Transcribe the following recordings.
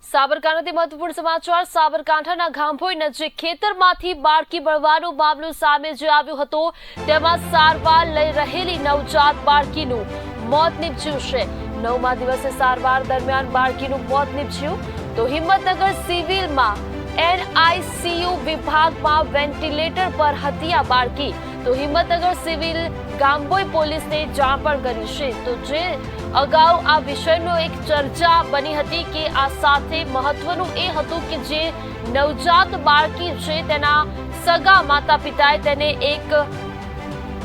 સાબરકાંઠાથી મહત્વપૂર્ણ સમાચાર। સાબરકાંઠાના ગાંભોઈ નજીક ખેતરમાંથી બાળકી મળવાનો મામલો સામે જે આવ્યો હતો, તેમાં સારવાર લઈ રહેલી નવજાત બાળકીનું મોત નીપજ્યું છે। 9મા દિવસે સારવાર દરમિયાન બાળકીનું મોત નીપજ્યું તો હિંમતનગર સિવિલમાં NICU વિભાગમાં વેન્ટિલેટર પર હતી આ બાળકી। તો હિંમતનગર સિવિલ ગાંભોઈ પોલીસને જાણ પણ કરી છે। તો જે અગાઉ આ વિષયનો એક ચર્ચા બની હતી કે આ સાથે મહત્વનું એ હતું કે જે નવજાત બાળકી છે તેના સગા માતા પિતાએ તેને એક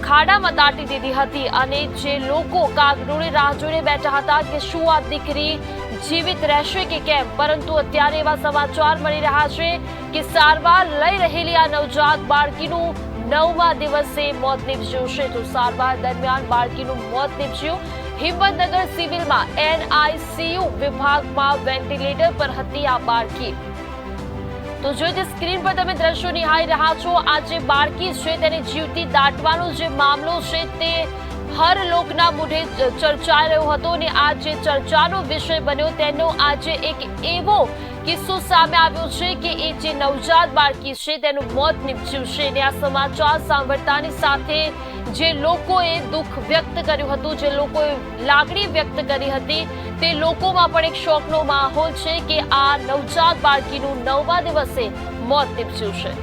ખાડામાં દાટી દીધી હતી અને જે લોકો કાગડોળે રાહ જોઈને બેઠા હતા કે શું આ દીકરી જીવિત રહેશે કે કેમ, પરંતુ અત્યારે એવા સમાચાર મળી રહ્યા છે કે સારવાર લઈ રહેલી આ નવજાત બાળકીનું 9મા દિવસે મોત નીપજ્યું છે। તો સારવાર દરમિયાન બાળકીનું મોત નીપજ્યું। હિંમતનગર સિવિલમાં NICU વિભાગમાં વેન્ટિલેટર પર હતી આ બાળકી। તો જો જે સ્ક્રીન પર તમે દ્રશ્યો નિહાળી રહ્યા છો, આ જે બાળકી છે તેને જીવતી દાટવાનો જે મામલો છે તે હર લોકના મોઢે ચર્ચાઈ રહ્યો હતો અને આ જે ચર્ચાનો વિષય બન્યો તેનો આજે એક એવો કિસ્સો સામે આવ્યો છે કે એ જે નવજાત બાળકી છે તેનું મોત નીપજ્યું છે અને આ સમાચાર સાંભળતાની સાથે જે લોકોએ દુઃખ વ્યક્ત કર્યું હતું, જે લોકોએ લાગણી વ્યક્ત કરી હતી, તે લોકોમાં પણ એક શોકનો માહોલ છે કે આ નવજાત બાળકીનું 9મા દિવસે મોત નીપજ્યું છે।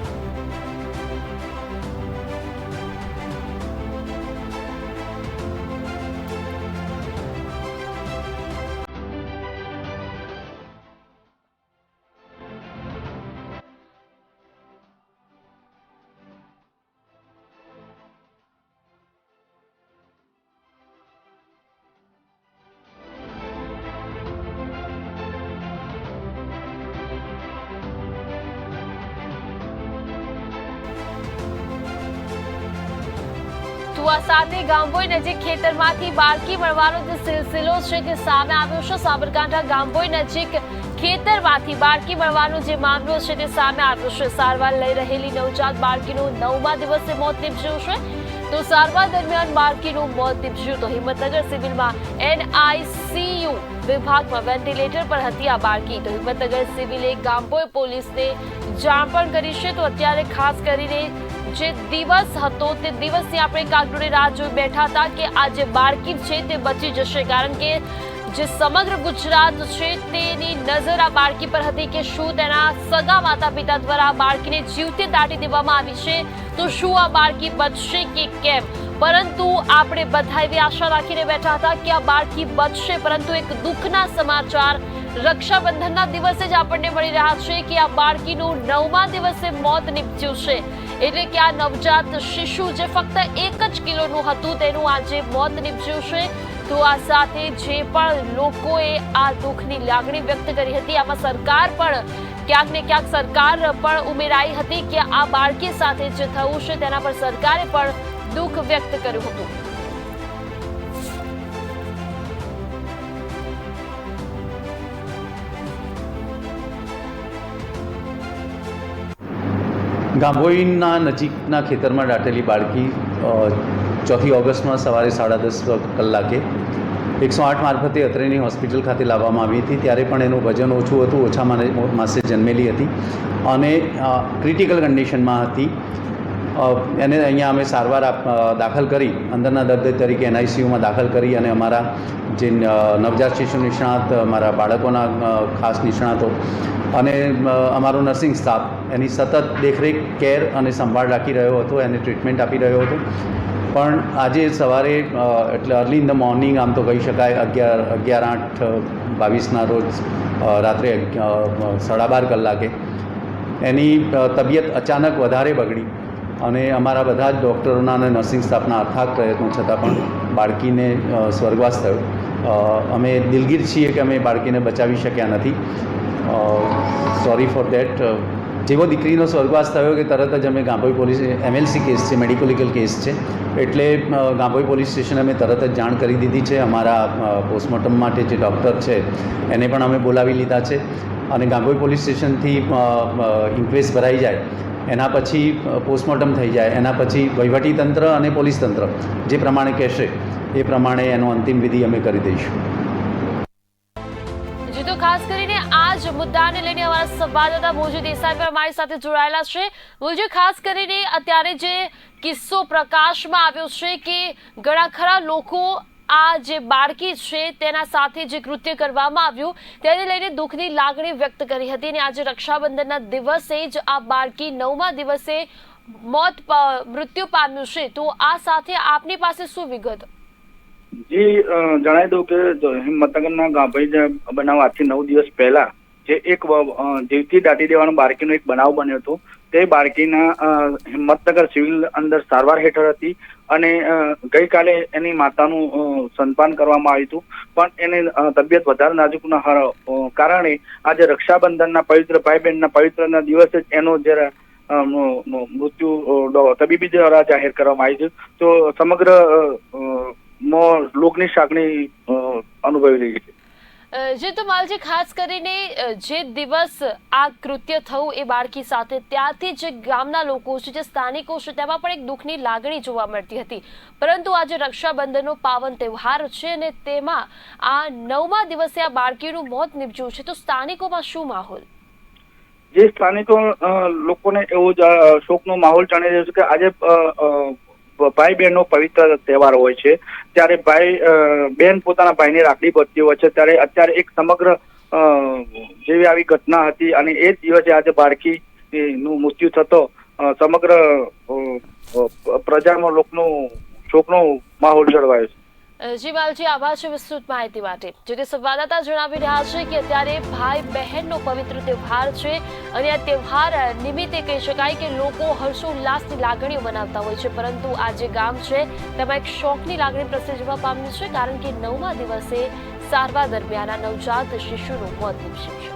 તો આ સાથે ગાંભોઈ નજીક ખેતરમાંથી બાળકી મળવાનો જે સિલસિલો છે તે સામે આવ્યો છે। સાબરકાંઠા ગાંભોઈ નજીક ખેતરમાંથી બાળકી મળવાનો જે મામલો છે તે સામે આવ્યો છે। સારવાર લઈ રહેલી નવજાત બાળકીનું 9મા દિવસે મોત નીપજ્યું છે। તો સારવાર દરમિયાન બાળકીનું મોત નીપજ્યું તો હિંમતનગર સિવિલમાં NICU વિભાગમાં વેન્ટિલેટર પર હતી આ બાળકી। તો હિંમતનગર સિવિલે ગાંભોઈ પોલીસને જાણ પણ કરી છે। તો અત્યારે ખાસ કરીને જે દિવસ હતો તે દિવસની આપણે કાગડોળે રાહ જોઈ બેઠા હતા કે આ જે બાળકી છે તે બચી જશે, કારણ કે જે સમગ્ર ગુજરાત છે તેની નજર આ બાળકી પર હતી કે શું તેના સગા માતા પિતા દ્વારા આ બાળકીને જીવતે દાટી દેવામાં આવી છે, તો શું આ બાળકી બચશે કે કેમ। પરંતુ આપણે બધા એવી આશા રાખીને બેઠા હતા કે આ બાળકી બચશે, પરંતુ એક દુઃખના સમાચાર રક્ષાબંધનના દિવસે જ આપણને મળી રહ્યા છે કે આ બાળકીનું 9મા દિવસે મોત નીપજ્યું છે। એટલે કે આ નવજાત શિશુ જે ફક્ત 1 જ કિલોનું હતું તેનું આજે મોત નીપજ્યું છે। તો આ સાથે જે પણ લોકોએ આ દુઃખની લાગણી વ્યક્ત કરી હતી, આમાં સરકાર પણ ક્યાંક ને ક્યાંક સરકાર પણ ઉમેરાઈ હતી કે આ બાળકી સાથે જે થયું છે તેના પર સરકારે પણ દુઃખ વ્યક્ત કર્યું હતું। ગાંભોઈના નજીકના ખેતરમાં દાટેલી બાળકી 4 ઓગસ્ટમાં સવારે 10:30 કલાકે 108 મારફતે અત્રેની હોસ્પિટલ ખાતે લાવવામાં આવી હતી। ત્યારે પણ એનું વજન ઓછું હતું, ઓછા માસે જન્મેલી હતી અને ક્રિટિકલ કન્ડિશનમાં હતી। એને અહીંયા અમે સારવાર દાખલ કરી, અંદરના દર્દી તરીકે NICUમાં દાખલ કરી અને અમારા જે નવજાત શિશુ નિષ્ણાત, અમારા બાળકોના ખાસ નિષ્ણાતો અને અમારો નર્સિંગ સ્ટાફ એની સતત દેખરેખ, કેર અને સંભાળ રાખી રહ્યો હતો, એને ટ્રીટમેન્ટ આપી રહ્યો હતો। પણ આજે સવારે એટલે અર્લી ઇન ધ મોર્નિંગ, આમ તો કહી શકાય 11/8/22ના રોજ રાત્રે 12:30 કલાકે એની તબિયત અચાનક વધારે બગડી અને અમારા બધા જ ડૉક્ટરોના અને નર્સિંગ સ્ટાફના અથાગ પ્રયત્નો છતાં પણ બાળકીને સ્વર્ગવાસ થયો। અમે દિલગીર છીએ કે અમે બાળકીને બચાવી શક્યા નથી, સોરી ફોર દેટ। જેવો દીકરીનો સ્વર્ગવાસ થયો કે તરત જ અમે ગાંભોઈ પોલીસ MLC કેસ છે, મેડિકો લીગલ કેસ છે, એટલે ગાંભોઈ પોલીસ સ્ટેશને અમે તરત જ જાણ કરી દીધી છે। અમારા પોસ્ટમોર્ટમ માટે જે ડૉક્ટર છે એને પણ અમે બોલાવી લીધા છે અને ગાંભોઈ પોલીસ સ્ટેશનથી ઇન્ક્વેસ્ટ ભરાઈ જાય, એના પછી પોસ્ટમોર્ટમ થઈ જાય, એના પછી વહીવટીતંત્ર અને પોલીસ તંત્ર જે પ્રમાણે કહેશે એ પ્રમાણે એનો અંતિમ વિધિ અમે કરી દઈશું। જી, તો ખાસ કરીને આ જ મુદ્દાને લઈને અમારા સંવાદદાતા મોજી દેસાઈ પણ અમારી સાથે જોડાયેલા છે. મોજી, ખાસ કરીને અત્યારે જે કિસ્સો પ્રકાશમાં આવ્યો છે કે ઘણા ખરા લોકો આ જે બાળકી છે તેના સાથે જે કૃત્ય કરવામાં આવ્યું તેને લઈને દુઃખની લાગણી વ્યક્ત કરી હતી અને આજે રક્ષાબંધનના દિવસે જ આ બાળકી 9મા દિવસે મૃત્યુ પામ્યું છે. તો આ સાથે આપની પાસે શું વિગત? જી, જણાવી દઉં કે હિંમતનગરના ગાંભઈ જે બનાવ આજથી 9 દિવસ પહેલા જે એક જીવથી દાટી દેવાનો બાળકીનો એક બનાવ બન્યો હતો. તે બાળકીના હિંમતનગર સિવિલ અંદર સારવાર હેઠળ હતી અને ગઈકાલે એની માતાનું સ્તનપાન કરવામાં આવ્યું હતું, પણ એને તબિયત વધારે નાજુક ના કારણે આજે રક્ષાબંધનના પવિત્ર ભાઈ બહેનના પવિત્રના દિવસે જ એનો જ્યારે મૃત્યુ તબીબી દ્વારા જાહેર કરવામાં આવી છે. તો સમગ્ર લોકની શાકની અનુભવી રહી છે. જે તો માલજી, ખાસ કરીને જે દિવસ આ કૃત્ય થયું એ બાળકી સાથે, ત્યાંથી જે ગામના લોકો છે, જે સ્થાનિકો છે, તેમાં પણ એક દુઃખની લાગણી જોવા મળતી હતી. પરંતુ આજે રક્ષાબંધનનો પાવન તહેવાર છે અને તેમાં આ 9મા દિવસે આ બાળકીનું મોત નીપજ્યું છે, તો સ્થાનિકોમાં શું માહોલ? જે સ્થાનિકો લોકોને એવો જ શોકનો માહોલ જાણી રહ્યો છે કે આજે ભાઈ બહેનનો પવિત્ર તહેવાર હોય છે, ત્યારે બેન પોતાના ભાઈને રાખડી બાંધતી હોય છે, ત્યારે અત્યારે એક સમગ્ર જેવી આવી ઘટના હતી અને એ જ દિવસે આજે બાળકીનું મૃત્યુ થતો સમગ્ર પ્રજામાં શોકનો માહોલ જળવાયો છે. જી માલજી, આભાર છે વિસ્તૃત માહિતી માટે. જે તે સંવાદદાતા જણાવી રહ્યા છે કે અત્યારે ભાઈ બહેનનો પવિત્ર તહેવાર છે અને આ તહેવાર નિમિત્તે કહી શકાય કે લોકો હર્ષોલ્લાસની લાગણીઓ મનાવતા હોય છે, પરંતુ આ જે ગામ છે તેમાં એક શોકની લાગણી પ્રસરી જવા પામ્યું છે, કારણ કે 9મા દિવસે સારવાર દરમિયાન આ નવજાત શિશુનું મોત નીપજ્યું છે.